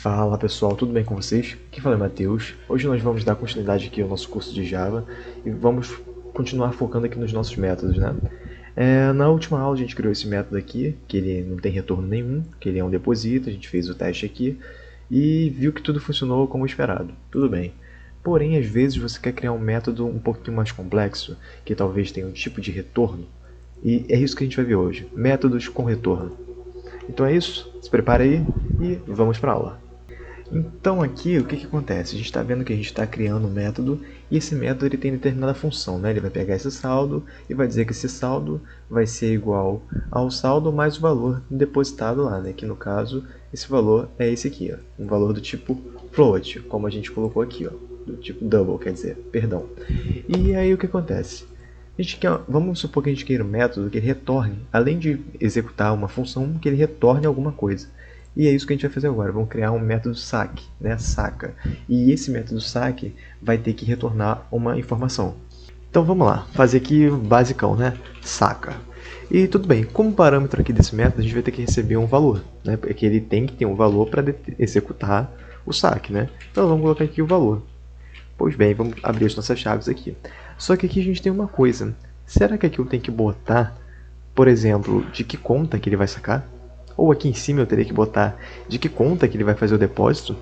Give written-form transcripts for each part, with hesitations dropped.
Fala pessoal, tudo bem com vocês? Quem fala é Matheus. Hoje nós vamos dar continuidade aqui ao nosso curso de Java e vamos continuar focando aqui nos nossos métodos, né? Na última aula a gente criou esse método aqui, que ele não tem retorno nenhum, que ele é um deposito, a gente fez o teste aqui e viu que tudo funcionou como esperado. Tudo bem. Porém, às vezes você quer criar um método um pouquinho mais complexo, que talvez tenha um tipo de retorno, e é isso que a gente vai ver hoje, métodos com retorno. Então é isso, se prepara aí e vamos para a aula. Então aqui o que acontece? A gente está vendo que a gente está criando um método e esse método ele tem determinada função, né? Ele vai pegar esse saldo e vai dizer que esse saldo vai ser igual ao saldo mais o valor depositado lá, né? Que no caso esse valor é esse aqui, ó, um valor do tipo float, como a gente colocou aqui, ó, do tipo double, quer dizer, perdão. E aí o que acontece? Vamos supor que a gente queira um método que ele retorne, além de executar uma função, que ele retorne alguma coisa. E é isso que a gente vai fazer agora. Vamos criar um método saque, né? Saca. E esse método saque vai ter que retornar uma informação. Então vamos lá, fazer aqui o basicão, né? Saca. E tudo bem, como parâmetro aqui desse método, a gente vai ter que receber um valor, né? Porque ele tem que ter um valor para executar o saque, né? Então vamos colocar aqui o valor. Pois bem, vamos abrir as nossas chaves aqui. Só que aqui a gente tem uma coisa. Será que aqui eu tenho que botar, por exemplo, de que conta que ele vai sacar? Ou aqui em cima eu teria que botar de que conta que ele vai fazer o depósito?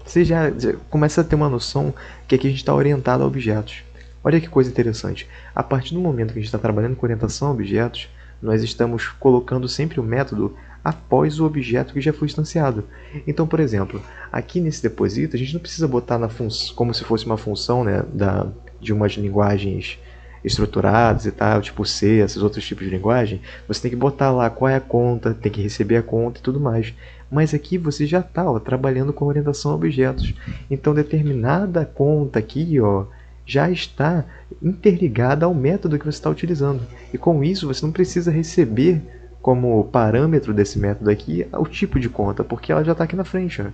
Você já começa a ter uma noção que aqui a gente está orientado a objetos. Olha que coisa interessante. A partir do momento que a gente está trabalhando com orientação a objetos, nós estamos colocando sempre o método após o objeto que já foi instanciado. Então, por exemplo, aqui nesse deposito, a gente não precisa botar como se fosse uma função, né, de umas linguagens estruturadas e tal, tipo C, esses outros tipos de linguagem. Você tem que botar lá qual é a conta, tem que receber a conta e tudo mais. Mas aqui você já está trabalhando com orientação a objetos. Então, determinada conta aqui, ó, já está interligada ao método que você está utilizando. E com isso, você não precisa receber como parâmetro desse método aqui o tipo de conta, porque ela já está aqui na frente, ó.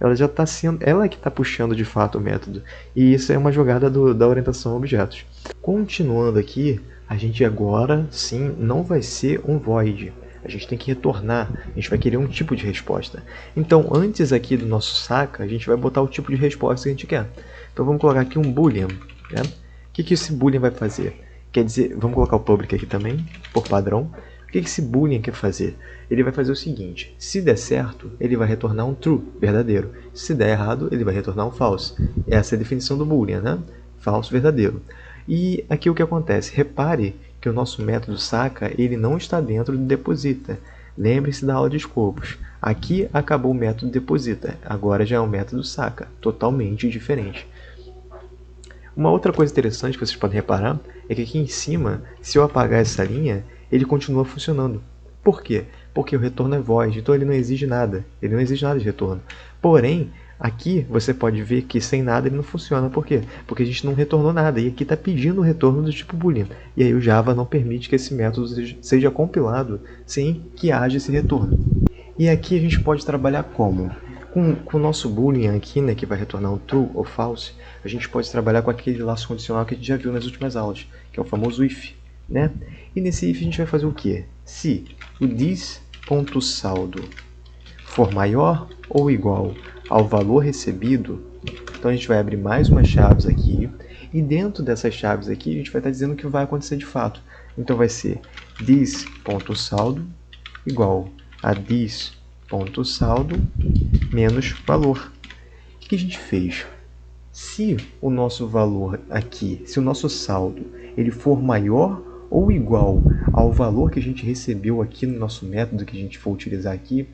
Ela já está sendo, ela é que está puxando de fato o método. E isso é uma jogada da orientação a objetos. Continuando aqui, a gente agora sim não vai ser um void. A gente tem que retornar, a gente vai querer um tipo de resposta. Então, antes aqui do nosso saca, a gente vai botar o tipo de resposta que a gente quer. Então, vamos colocar aqui um boolean. Né? O que esse boolean vai fazer? Quer dizer, vamos colocar o public aqui também, por padrão. O que esse boolean quer fazer? Ele vai fazer o seguinte, se der certo, ele vai retornar um true, verdadeiro. Se der errado, ele vai retornar um false. Essa é a definição do boolean, né? Falso, verdadeiro. E aqui o que acontece? Repare que o nosso método saca, ele não está dentro do deposita. Lembre-se da aula de escopos. Aqui acabou o método deposita, agora já é o método saca, totalmente diferente. Uma outra coisa interessante que vocês podem reparar é que aqui em cima, se eu apagar essa linha, ele continua funcionando. Por quê? Porque o retorno é void, então ele não exige nada. Ele não exige nada de retorno. Porém, aqui você pode ver que sem nada ele não funciona. Por quê? Porque a gente não retornou nada. E aqui está pedindo o retorno do tipo boolean. E aí o Java não permite que esse método seja compilado sem que haja esse retorno. E aqui a gente pode trabalhar como? Com o nosso boolean aqui, né, que vai retornar um true ou false, a gente pode trabalhar com aquele laço condicional que a gente já viu nas últimas aulas, que é o famoso if. Né? E nesse if a gente vai fazer o quê? Se o this.saldo for maior ou igual ao valor recebido, então a gente vai abrir mais umas chaves aqui, e dentro dessas chaves aqui a gente vai estar dizendo o que vai acontecer de fato. Então vai ser this.saldo igual a this.saldo menos valor. O que a gente fez? Se o nosso valor aqui, se o nosso saldo ele for maior ou igual ao valor que a gente recebeu aqui no nosso método que a gente for utilizar aqui,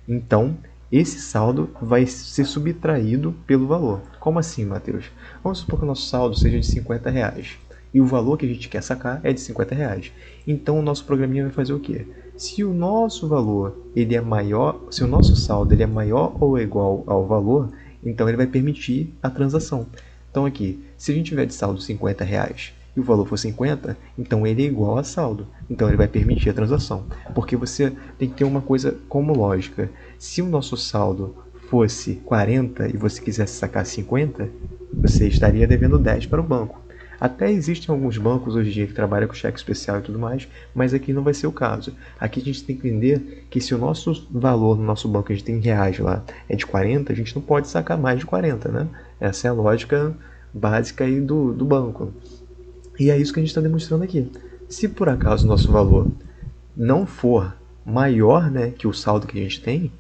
então esse saldo vai ser subtraído pelo valor. Como assim, Matheus? Vamos supor que o nosso saldo seja de R$50 e o valor que a gente quer sacar é de R$50. Então o nosso programinha vai fazer o quê? Se o nosso valor ele é maior, se o nosso saldo ele é maior ou igual ao valor, então ele vai permitir a transação. Então aqui, se a gente tiver de saldo R$50 e o valor for 50, então ele é igual a saldo. Então ele vai permitir a transação. Porque você tem que ter uma coisa como lógica. Se o nosso saldo fosse 40 e você quisesse sacar 50, você estaria devendo 10 para o banco. Até existem alguns bancos hoje em dia que trabalham com cheque especial e tudo mais, mas aqui não vai ser o caso. Aqui a gente tem que entender que se o nosso valor no nosso banco, a gente tem em reais lá, é de 40, a gente não pode sacar mais de 40, né? Essa é a lógica básica aí do banco. E é isso que a gente está demonstrando aqui. Se por acaso o nosso valor não for maior, né, que o saldo que a gente tem,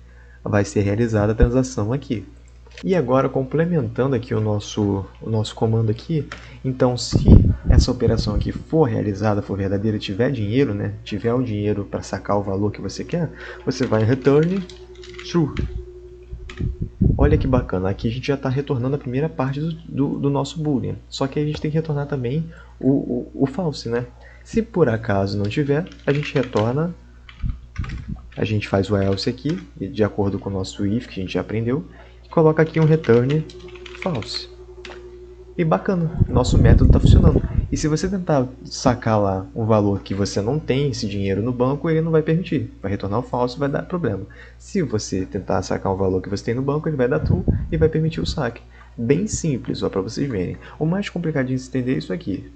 vai ser realizada a transação aqui. E agora, complementando aqui o nosso comando aqui, então se essa operação aqui for realizada, for verdadeira, tiver dinheiro, né, tiver o dinheiro para sacar o valor que você quer, você vai em return true. Olha que bacana, aqui a gente já está retornando a primeira parte do nosso boolean, só que a gente tem que retornar também o false, né? Se por acaso não tiver, a gente retorna, a gente faz o else aqui, de acordo com o nosso if que a gente já aprendeu, e coloca aqui um return false. E bacana, nosso método está funcionando. E se você tentar sacar lá um valor que você não tem esse dinheiro no banco, ele não vai permitir. Vai retornar o falso e vai dar problema. Se você tentar sacar um valor que você tem no banco, ele vai dar true e vai permitir o saque. Bem simples, só para vocês verem. O mais complicado de entender é isso aqui.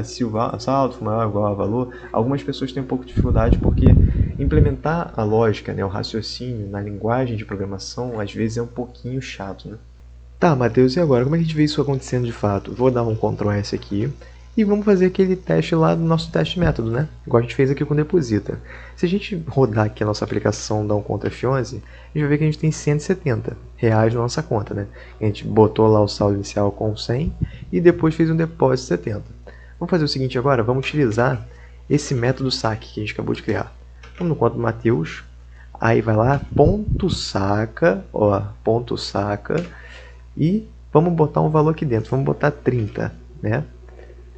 Se o saldo for maior ou igual a valor, algumas pessoas têm um pouco de dificuldade porque implementar a lógica, né, o raciocínio na linguagem de programação, às vezes é um pouquinho chato, né? Tá, Matheus, e agora? Como é que a gente vê isso acontecendo de fato? Vou dar um Ctrl S aqui e vamos fazer aquele teste lá do nosso teste método, né? Igual a gente fez aqui com o Deposita. Se a gente rodar aqui a nossa aplicação, dar um Ctrl F11, a gente vai ver que a gente tem R$170 na nossa conta, né? A gente botou lá o saldo inicial com 100 e depois fez um depósito de 70. Vamos fazer o seguinte agora, vamos utilizar esse método saque que a gente acabou de criar. Vamos no conta do Matheus, aí vai lá, ponto saca, ó, ponto saca, e vamos botar um valor aqui dentro, vamos botar 30, né?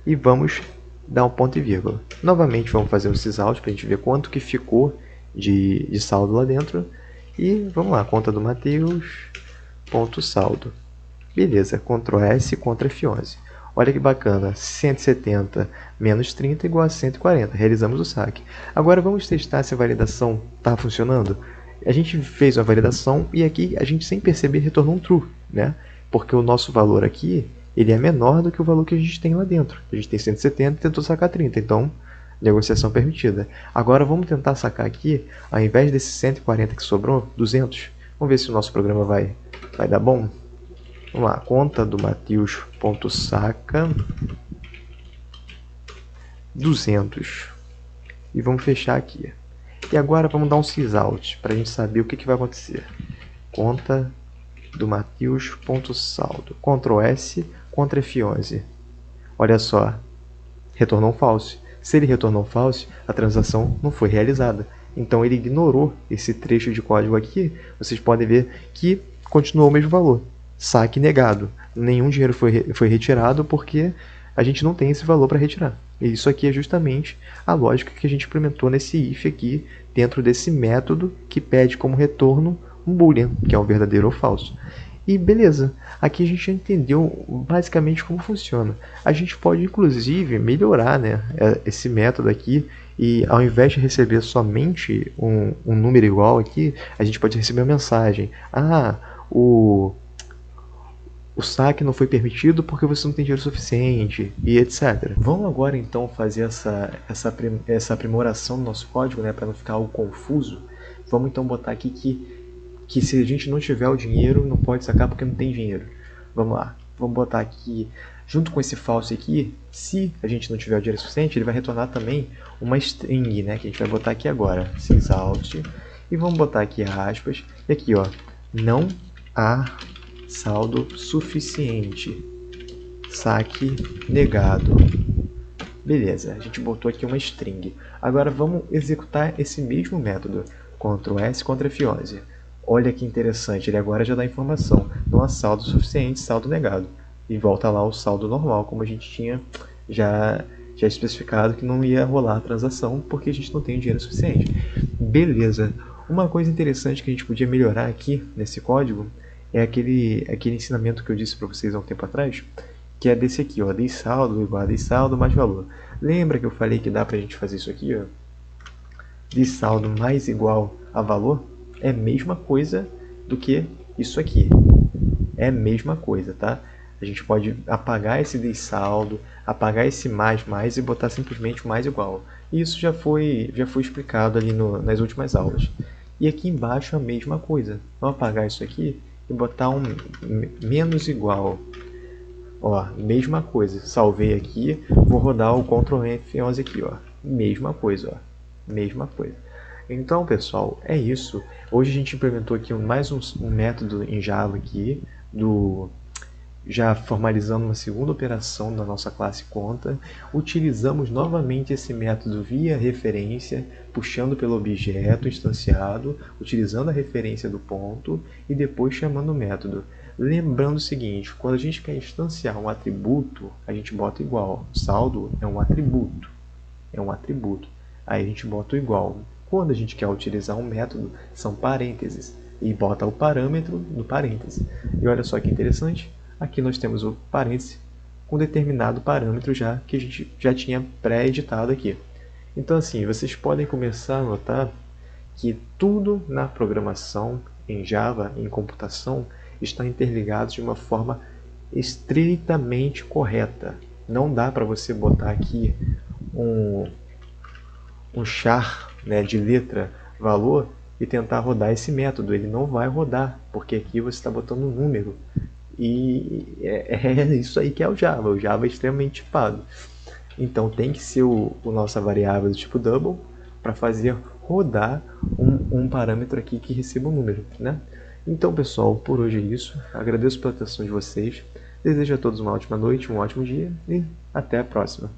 E vamos dar um ponto e vírgula. Novamente vamos fazer um sysout para a gente ver quanto que ficou de saldo lá dentro. E vamos lá, conta do Matheus, ponto saldo. Beleza, Ctrl S, Ctrl F11. Olha que bacana, 170 menos 30 igual a 140, realizamos o saque. Agora vamos testar se a validação está funcionando. A gente fez a validação e aqui a gente sem perceber retornou um true, né? Porque o nosso valor aqui ele é menor do que o valor que a gente tem lá dentro. A gente tem 170 e tentou sacar 30, então negociação permitida. Agora vamos tentar sacar aqui, ao invés desse 140 que sobrou, 200. Vamos ver se o nosso programa vai dar bom. Vamos lá, conta do Matheus.saca 200. E vamos fechar aqui. E agora vamos dar um sysout para a gente saber o que vai acontecer. Conta do Matheus.saldo. Ctrl S, Ctrl F11. Olha só, retornou um false. Se ele retornou um false, a transação não foi realizada. Então ele ignorou esse trecho de código aqui. Vocês podem ver que continuou o mesmo valor. Saque negado. Nenhum dinheiro foi retirado porque a gente não tem esse valor para retirar. E isso aqui é justamente a lógica que a gente implementou nesse if aqui, dentro desse método que pede como retorno um boolean, que é um verdadeiro ou falso. E beleza, aqui a gente já entendeu basicamente como funciona. A gente pode inclusive melhorar, né, esse método aqui, e ao invés de receber somente um número igual aqui, a gente pode receber uma mensagem. O saque não foi permitido porque você não tem dinheiro suficiente, e etc. Vamos agora então fazer essa aprimoração no nosso código, né, para não ficar algo confuso. Vamos então botar aqui que se a gente não tiver o dinheiro, não pode sacar porque não tem dinheiro. Vamos lá, vamos botar aqui, junto com esse false aqui, se a gente não tiver o dinheiro suficiente, ele vai retornar também uma string, né, que a gente vai botar aqui agora, sysout, e vamos botar aqui aspas, e aqui ó, não há saldo suficiente, saque negado. Beleza, a gente botou aqui uma string. Agora vamos executar esse mesmo método, Ctrl S, Ctrl F11. Olha que interessante, ele agora já dá informação. Não há saldo suficiente, saldo negado. E volta lá o saldo normal, como a gente tinha já especificado que não ia rolar a transação porque a gente não tem dinheiro suficiente. Beleza. Uma coisa interessante que a gente podia melhorar aqui nesse código é aquele ensinamento que eu disse para vocês há um tempo atrás, que é desse aqui, ó, dsaldo igual a dsaldo mais valor. Lembra que eu falei que dá para a gente fazer isso aqui, ó? Dsaldo mais igual a valor? É a mesma coisa do que isso aqui. É a mesma coisa, tá? A gente pode apagar esse deixaldo, apagar esse mais e botar simplesmente o mais igual. E isso já foi explicado ali nas últimas aulas. E aqui embaixo a mesma coisa. Vamos apagar isso aqui e botar um menos igual. Ó, mesma coisa. Salvei aqui, vou rodar o Ctrl F11 aqui, ó. Mesma coisa, ó. Mesma coisa. Então, pessoal, é isso. Hoje a gente implementou aqui mais um método em Java aqui, já formalizando uma segunda operação da nossa classe conta. Utilizamos novamente esse método via referência, puxando pelo objeto instanciado, utilizando a referência do ponto e depois chamando o método. Lembrando o seguinte, quando a gente quer instanciar um atributo, a gente bota igual. Saldo é um atributo. Aí a gente bota o igual. Quando a gente quer utilizar um método, são parênteses. E bota o parâmetro no parêntese. E olha só que interessante. Aqui nós temos o parêntese com determinado parâmetro já que a gente já tinha pré-editado aqui. Então assim, vocês podem começar a notar que tudo na programação, em Java, em computação, está interligado de uma forma estritamente correta. Não dá para você botar aqui um char, né, de letra valor e tentar rodar esse método. Ele não vai rodar, porque aqui você está botando um número. E é isso aí que é o Java. O Java é extremamente tipado. Então tem que ser a nossa variável do tipo double para fazer rodar um parâmetro aqui que receba um número, né? Então, pessoal, por hoje é isso. Agradeço pela atenção de vocês. Desejo a todos uma ótima noite, um ótimo dia e até a próxima.